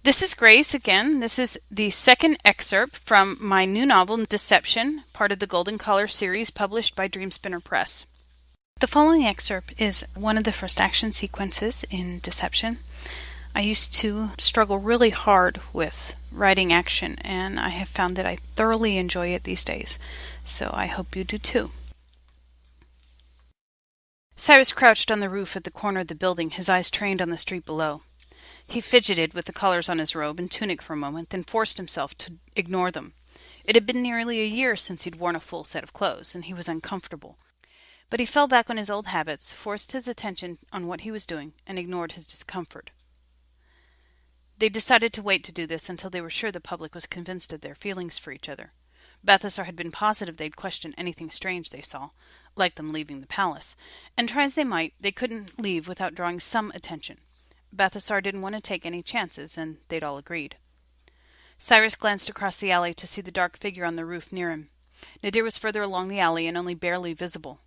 This is Grace again. This is the second excerpt from my new novel, Deception, part of the Golden Collar series published by Dreamspinner Press. The following excerpt is one of the first action sequences in Deception. I used to struggle really hard with writing action, and I have found that I thoroughly enjoy it these days, so I hope you do too. Cyrus crouched on the roof at the corner of the building, his eyes trained on the street below. He fidgeted with the collars on his robe and tunic for a moment, then forced himself to ignore them. It had been nearly a year since he'd worn a full set of clothes, and he was uncomfortable. But he fell back on his old habits, forced his attention on what he was doing, and ignored his discomfort. They decided to wait to do this until they were sure the public was convinced of their feelings for each other. Balthasar had been positive they'd question anything strange they saw, like them leaving the palace, and try as they might, they couldn't leave without drawing some attention. Balthasar didn't want to take any chances, and they'd all agreed. Cyrus glanced across the alley to see the dark figure on the roof near him. Nadir was further along the alley and only barely visible.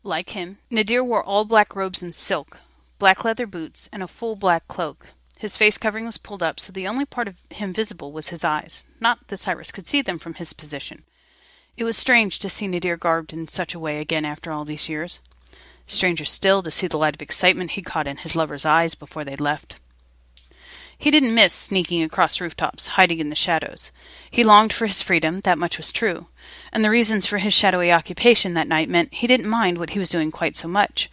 Like him, Nadir wore all black robes and silk, black leather boots, and a full black cloak. His face covering was pulled up, so the only part of him visible was his eyes. Not that Cyrus could see them from his position. It was strange to see Nadir garbed in such a way again after all these years. Stranger still to see the light of excitement he caught in his lover's eyes before they'd left. He didn't miss sneaking across rooftops, hiding in the shadows. He longed for his freedom, that much was true, and the reasons for his shadowy occupation that night meant he didn't mind what he was doing quite so much.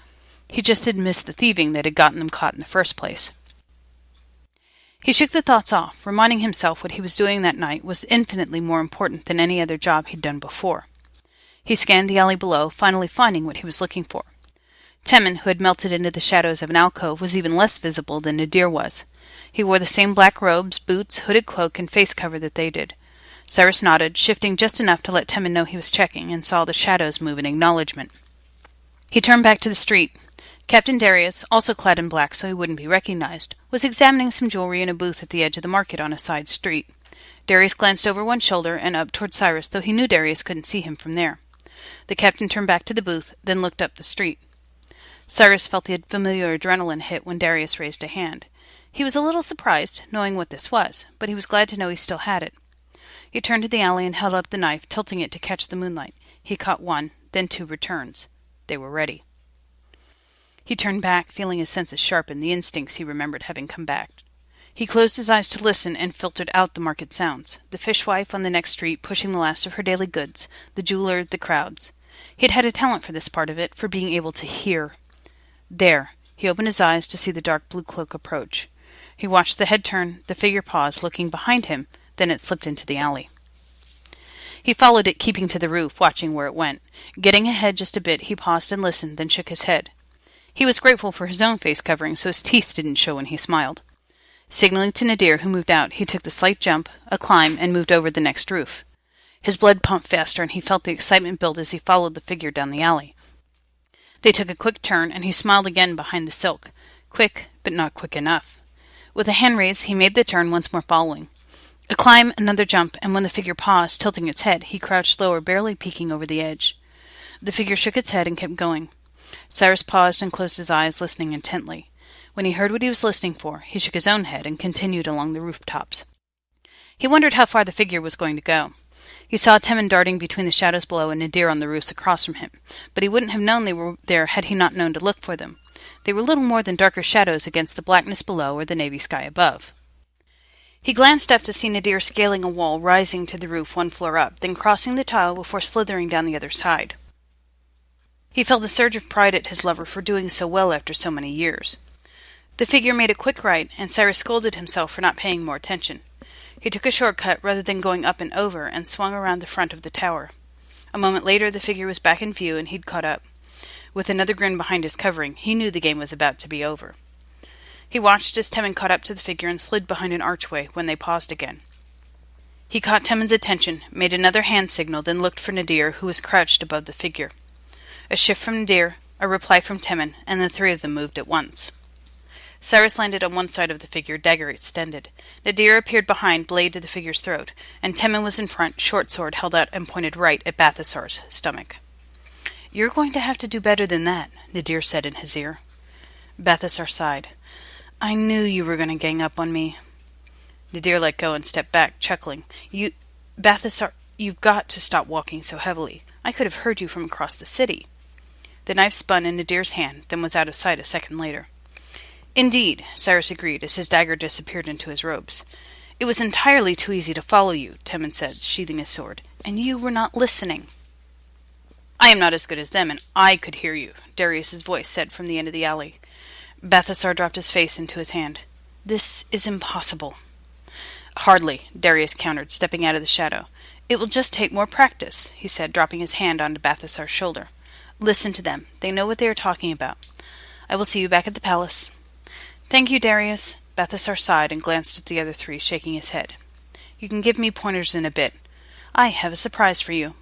He just didn't miss the thieving that had gotten them caught in the first place. He shook the thoughts off, reminding himself what he was doing that night was infinitely more important than any other job he'd done before. He scanned the alley below, finally finding what he was looking for. Temin, who had melted into the shadows of an alcove, was even less visible than Nadir was. He wore the same black robes, boots, hooded cloak, and face cover that they did. Cyrus nodded, shifting just enough to let Temin know he was checking, and saw the shadows move in acknowledgement. He turned back to the street. Captain Darius, also clad in black so he wouldn't be recognized, was examining some jewelry in a booth at the edge of the market on a side street. Darius glanced over one shoulder and up toward Cyrus, though he knew Darius couldn't see him from there. The captain turned back to the booth, then looked up the street. Cyrus felt the familiar adrenaline hit when Darius raised a hand. He was a little surprised, knowing what this was, but he was glad to know he still had it. He turned to the alley and held up the knife, tilting it to catch the moonlight. He caught one, then two returns. They were ready. He turned back, feeling his senses sharpen, the instincts he remembered having come back. He closed his eyes to listen and filtered out the market sounds. The fishwife on the next street pushing the last of her daily goods, the jeweler, the crowds. He had had a talent for this part of it, for being able to hear. There, he opened his eyes to see the dark blue cloak approach. He watched the head turn, the figure pause, looking behind him, then it slipped into the alley. He followed it, keeping to the roof, watching where it went. Getting ahead just a bit, he paused and listened, then shook his head. He was grateful for his own face covering, so his teeth didn't show when he smiled. Signaling to Nadir, who moved out, he took the slight jump, a climb, and moved over the next roof. His blood pumped faster, and he felt the excitement build as he followed the figure down the alley. They took a quick turn, and he smiled again behind the silk. Quick, but not quick enough. With a hand raise, he made the turn, once more following. A climb, another jump, and when the figure paused, tilting its head, he crouched lower, barely peeking over the edge. The figure shook its head and kept going. Cyrus paused and closed his eyes, listening intently. When he heard what he was listening for, he shook his own head and continued along the rooftops. He wondered how far the figure was going to go. He saw Temin darting between the shadows below and Nadir on the roofs across from him, but he wouldn't have known they were there had he not known to look for them. They were little more than darker shadows against the blackness below or the navy sky above. He glanced up to see Nadir scaling a wall, rising to the roof one floor up, then crossing the tile before slithering down the other side. He felt a surge of pride at his lover for doing so well after so many years. The figure made a quick right, and Cyrus scolded himself for not paying more attention. He took a shortcut rather than going up and over, and swung around the front of the tower. A moment later, the figure was back in view, and he'd caught up. With another grin behind his covering, he knew the game was about to be over. He watched as Temin caught up to the figure and slid behind an archway when they paused again. He caught Temin's attention, made another hand signal, then looked for Nadir, who was crouched above the figure. A shift from Nadir, a reply from Temin, and the three of them moved at once. Cyrus landed on one side of the figure, dagger extended. Nadir appeared behind, blade to the figure's throat, and Temin was in front, short sword held out and pointed right at Balthasar's stomach. "You're going to have to do better than that," Nadir said in his ear. Balthasar sighed. "I knew you were going to gang up on me." Nadir let go and stepped back, chuckling. Balthasar, you've got to stop walking so heavily. I could have heard you from across the city." The knife spun in Nadir's hand, then was out of sight a second later. "Indeed," Cyrus agreed, as his dagger disappeared into his robes. "It was entirely too easy to follow you," Timon said, sheathing his sword. "And you were not listening." "I am not as good as them, and I could hear you," Darius's voice said from the end of the alley. Balthasar dropped his face into his hand. "This is impossible." "Hardly," Darius countered, stepping out of the shadow. "It will just take more practice," he said, dropping his hand onto Balthasar's shoulder. "Listen to them. They know what they are talking about. I will see you back at the palace." "Thank you, Darius." Balthasar sighed and glanced at the other three, shaking his head. "You can give me pointers in a bit. I have a surprise for you."